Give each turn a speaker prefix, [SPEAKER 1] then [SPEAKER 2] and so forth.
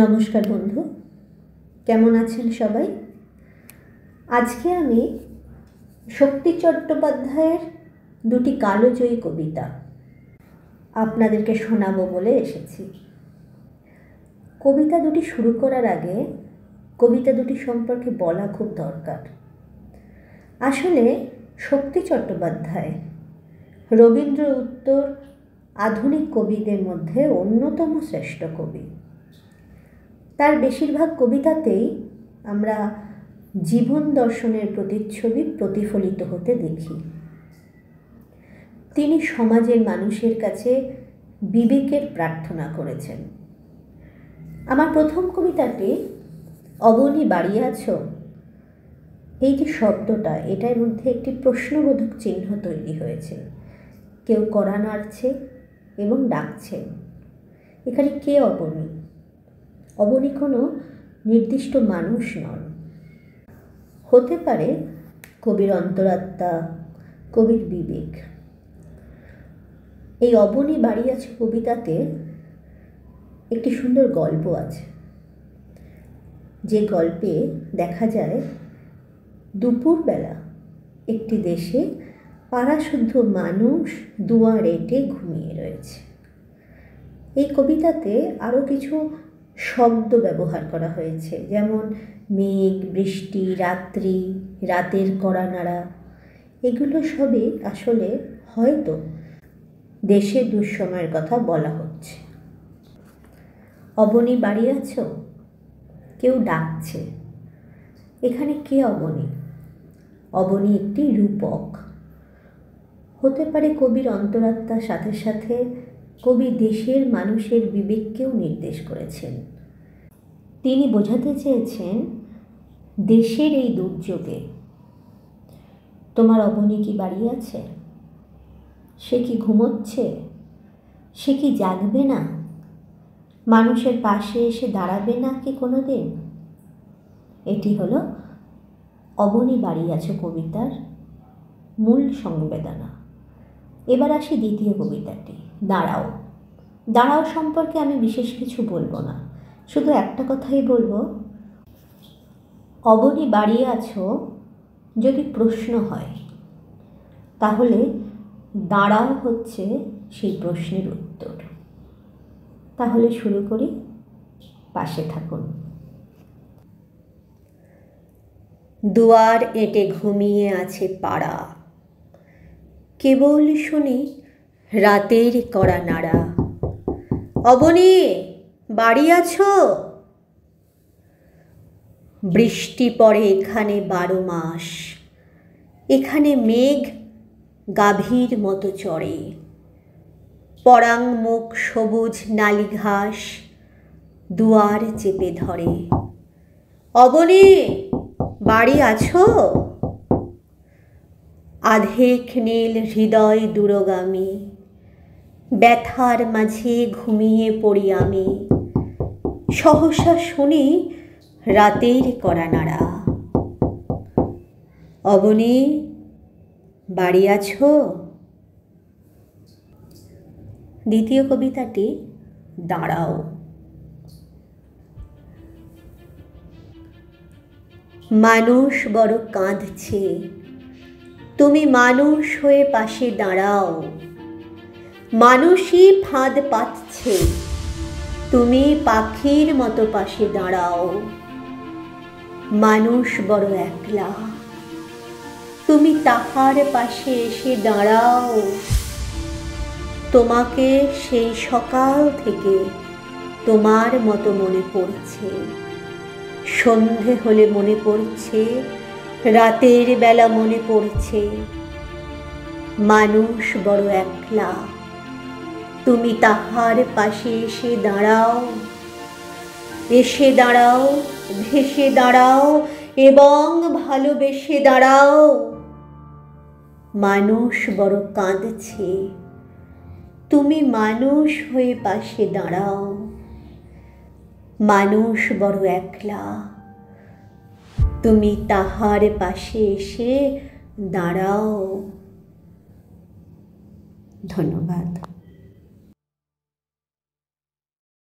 [SPEAKER 1] নমস্কার বন্ধু, কেমন আছেন সবাই? আজকে আমি শক্তি চট্টোপাধ্যায়ের দুটি কালজয়ী কবিতা আপনাদেরকে শোনাবো বলে এসেছি। কবিতা দুটি শুরু করার আগে কবিতা দুটি সম্পর্কে বলা খুব দরকার। আসলে শক্তি চট্টোপাধ্যায় রবীন্দ্র উত্তর আধুনিক কবিদের মধ্যে অন্যতম শ্রেষ্ঠ কবি। তার বেশিরভাগ কবিতাতেই আমরা জীবন দর্শনের প্রতিচ্ছবি প্রতিফলিত হতে দেখি। তিনি সমাজের মানুষের কাছে বিবেকের প্রার্থনা করেছেন। আমার প্রথম কবিতাটি অবনী বাড়ি আছো, এই যে শব্দটা, এটার মধ্যে একটি প্রশ্নবোধক চিহ্ন তৈরি হয়েছে। কেউ কড়া নাড়ছে এবং ডাকছে। এখানে কে অবনী? অবনী কোনো নির্দিষ্ট মানুষ নন, হতে পারে কবির অন্তরাত্মা, কবির বিবেক। এই অবনী বাড়ি আছে কবিতাতে একটি সুন্দর গল্প আছে, যে গল্পে দেখা যায় দুপুরবেলা একটি দেশে পাড়াশুদ্ধ মানুষ দুয়ার এঁটে ঘুমিয়ে রয়েছে। এই কবিতাতে আরও কিছু শব্দ ব্যবহার করা হয়েছে, যেমন মেঘ, বৃষ্টি, রাত্রি, রাতের কড়া নাড়া। এগুলো সবই আসলে হয়তো দেশের দুঃসময়ের কথা বলা হচ্ছে। অবনী বাড়ি আছো, কেউ ডাকছে। এখানে কে অবনী? অবনী একটি রূপক, হতে পারে কবির অন্তরাত্মার সাথে সাথে কবি দেশের মানুষের বিবেককেও নির্দেশ করেছেন। তিনি বোঝাতে চেয়েছেন, দেশের এই দুর্যোগে তোমার অবনী কি বাড়ি আছে? সে কি ঘুমোচ্ছে? সে কি জাগবে না? মানুষের পাশে এসে দাঁড়াবে না কি কোনো দিন? এটি হলো অবনী বাড়ি আছো কবিতার মূল সংবেদনা। এবার আসি দ্বিতীয় কবিতাটি, দাঁড়াও। দাঁড়াও সম্পর্কে আমি বিশেষ কিছু বলবো না, শুধু একটা কথাই বলবো, অবনী বাড়ি আছো যদি প্রশ্ন হয়, তাহলে দাঁড়াও হচ্ছে সেই প্রশ্নের উত্তর। তাহলে শুরু করি, পাশে থাকুন। দুয়ার এঁটে ঘুমিয়ে আছে পাড়া, কেবল শুনি রাতের কড়া নাড়া। অবনী বাড়ি আছো? বৃষ্টি পড়ে এখানে 12 মাস। এখানে মেঘ গাভীর মতো চড়ে। পরাং মুখ সবুজ নালি ঘাস দুয়ার চেপে ধরে। অবনী বাড়ি আছো? আধেক নীল হৃদয় দূরগামী, ব্যথার মাঝে ঘুমিয়ে পড়ি আমি। সহসা শুনি রাতের কড়া নাড়া। অবনী বাড়ি আছো? দ্বিতীয় কবিতাটি দাঁড়াও। মানুষ বড় কাঁদছে, তুমি মানুষ হয়ে পাশে দাঁড়াও। মানুষই ফাঁদ পাতছে, তুমি পাখির মতো পাশে দাঁড়াও। মানুষ বড় একলা, তুমি তাহার পাশে এসে দাঁড়াও। তোমাকে সেই সকাল থেকে তোমার মতো মনে পড়ছে। সন্ধে হলে মনে পড়ছে, রাতের বেলা মনে পড়ছে। মানুষ বড় একলা, তুমি তাহার পাশে এসে দাঁড়াও। এসে দাঁড়াও, ভেসে দাঁড়াও এবং ভালোবেসে দাঁড়াও। মানুষ বড় কাঁদছে, তুমি মানুষ হয়ে পাশে দাঁড়াও। মানুষ বড় একলা, তুমি তাহার পাশে এসে দাঁড়াও। ধন্যবাদ।